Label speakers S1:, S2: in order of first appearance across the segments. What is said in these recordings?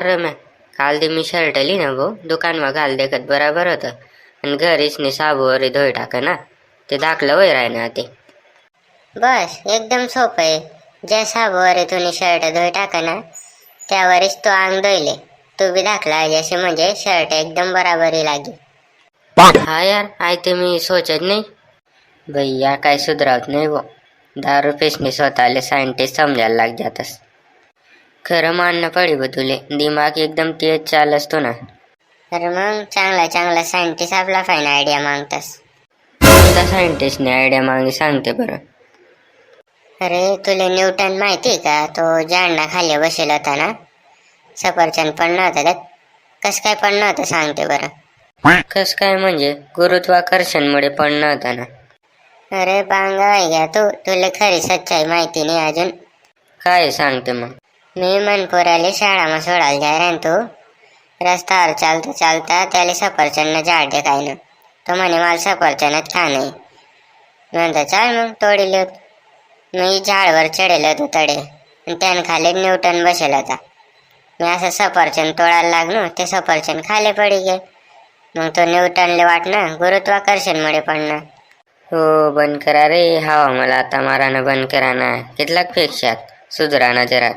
S1: रम्या, काल ते मी शर्ट ली ना भाऊ दुकानमा घाल देखत बराबर होतं आणि घरीच नि साबूवर धुई टाका ना ते दाखलं वय राय ना ते
S2: बस एकदम सोपं आहे. ज्या साबूवर तुम्ही शर्ट धुई टाका ना त्यावरच तो अंग धुईले तू बी दाखला जसे म्हणजे शर्ट एकदम बराबरी लागी.
S1: हा यार आय ते मी सोचत नाही भैया काय सुधरावत नाही भाऊ. 10 रुपये स्वतःले सायंटिस्ट समजायला लाग जातस. खरं मानणं पडी बा तुले दिमाग एकदम तेज चाल असतो ना.
S2: तर मग चांगला सायंटिस्ट आपला फाईन आयडिया मागतास.
S1: कोणता सायंटिस्टने आयडिया मागणी सांगते बरं.
S2: अरे तुला न्यूटन माहिती का? तो झाडना खाली बसेल होता ना, सफरचंद पडलं होतं त्यात. कस काय पडलं होतं सांगते बरं.
S1: कस काय म्हणजे गुरुत्वाकर्षणमुळे पडणं होतं ना.
S2: अरे पांगा घ्या तुला खरी सच्चाई माहिती नाही अजून.
S1: काय सांगते मग.
S2: मी मनपुराले शाळामा सोडायला जाय रे तू रस्त्यावर चालता चालता त्याला सफरचंद झाड दे काय ना. तो म्हणे मला सफरचंदच खा नाही. म्हणतो चाल मग तोडील. मी झाडवर चढेल होतो तडे आणि त्यानं खाली न्यूटन बसेल होता. मी असं सफरचंद तोडायला लागलो ते सफरचंद खाली पडी गे. मग तो न्यूटनले वाटणं गुरुत्वाकर्षणमुळे पडणं.
S1: हो बंद करा रे हवा मला आता मारानं बंद करा ना. कितलाक पेक्षात सुधरा ना जरा.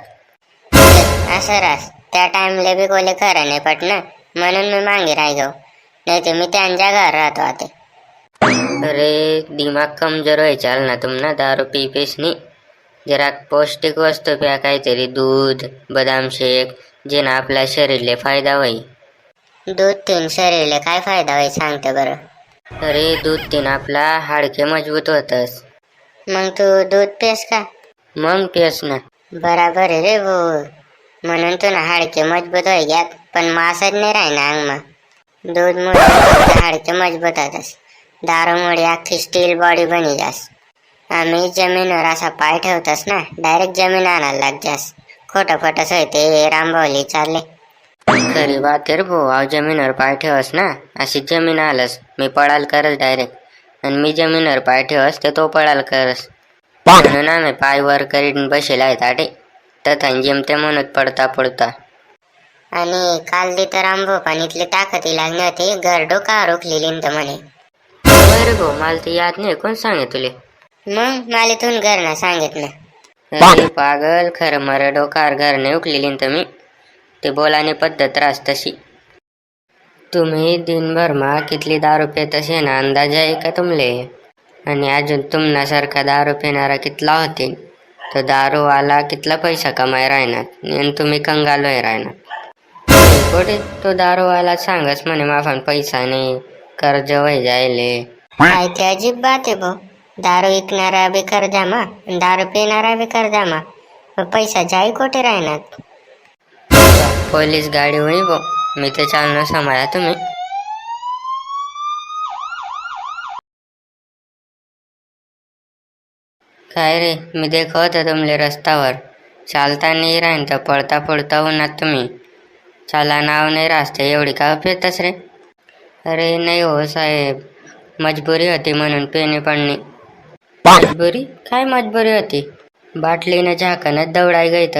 S2: असं रास त्या टाइमले बी कोले खरं नाही पटणं म्हणून मी मागे राहिलो. नाही तर मी त्यांच्या घर राहतो आता.
S1: अरे दिमाग कमजोर व्हायचाल ना तुमना दारू पी पेसनी. जरा पौष्टिक वस्तू प्या काहीतरी दूध बदाम शेक जे ना आपल्या शरीरले फायदा होई.
S2: दूध तीन शरीरले काय फायदा होई सांगते बरं.
S1: अरे दूध तीन आपला हाडके मजबूत होतस.
S2: मग तू दूध पेस का?
S1: मग पेस ना.
S2: बराबर आहे रे भाऊ. म्हणून तू ना हाडके मजबूत होई घ्यात पण मासच नाही राहिना अंगमा. दूध मुळे हाडके मजबूत होतस. दारूमुळे अख्खी स्टील बॉडी बनी जास. आम्ही जमीनवर असा पाय ठेवतस ना डायरेक्ट जमीन आणायला लाग जास. खोटं सोयते रामभाऊली चालले.
S1: खरी बात रे भाऊ. आव जमीनवर पाय ठेवस ना अशी जमीन आलस मी पडाल करस डायरेक्ट आणि मी जमीनवर पाय ठेवस ते तो पडाल करस. म्हणून आम्ही पाय वर करीन बसेल आहेत आटे तथा जेमते म्हणत पडता पडता.
S2: आणि काल दी तर आंबोपानीतली ताकदी लागली होती घर डोकावर उखलेली म्हणे.
S1: बरं भाऊ मला ते याद नाही कोण सांगे तुले.
S2: मग मला इथून घर ना सांगित ना.
S1: अरे पागल खरं मर डोकार घर नाही उकलेली तुम्ही. ते बोलाने पद्धत रास तशी. तुम्ही दिनभर मा कितली दारू पेतस ना अंदाज आहे का तुमले. आणि अजून तुमनासारखा दारू पिणारा कितला होते. तो दारूवाला कितला पैसा कमाय राहणार आणि तुम्ही कंगाल होय राहणार. कुठे तो दारूवाला सांगस म्हणे माफान पैसा नाही कर्ज वय जायले.
S2: काय ते अजीब बात आहे भाऊ. दारू विकणारा बी कर्जामा दारू पिणारा बी कर्जामा पैसा जाई कोठे राहणार.
S1: पोलीस गाडी होई बो मी ते चालणं सांभाळा तुम्ही. काय रे मी देखत होतं तुमले रस्त्यावर चालता नाही राहीन तर पळता पळता उन्हात तुम्ही. चाला नाव नाही रास्ते एवढी का पेतस रे. अरे नाही हो साहेब मजबुरी होती म्हणून पेने पडणे. मजबुरी काय मजबुरी होती. बाटलीनं झाकणच दौडाय गईत.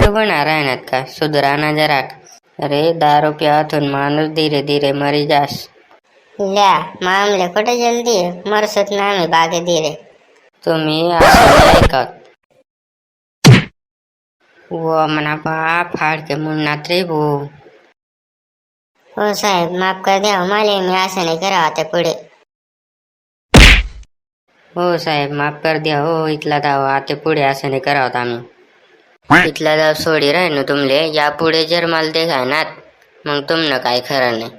S1: बना राहण्यात का सुधरा ना जराक. अरे दारू प्याथून माणूस धीरे धीरे मरी जास.
S2: ल्या मामले कुठे जल्दी मरसत ना आम्ही बागे धीरे.
S1: तुम्ही असं ऐकत व म्हणा बाप फाडके मुन्नात रे भो.
S2: हो साहेब माफ कर द्या मला मी असं नाही करावं आता पुढे.
S1: हो साहेब माफ कर द्या हो. इथला दाव आता पुढे असं नाही करावं आम्ही. इथला दाव सोडी राहीन तुमले या पुढे जर मला देखायनात मग तुमनं काय खरं नाही.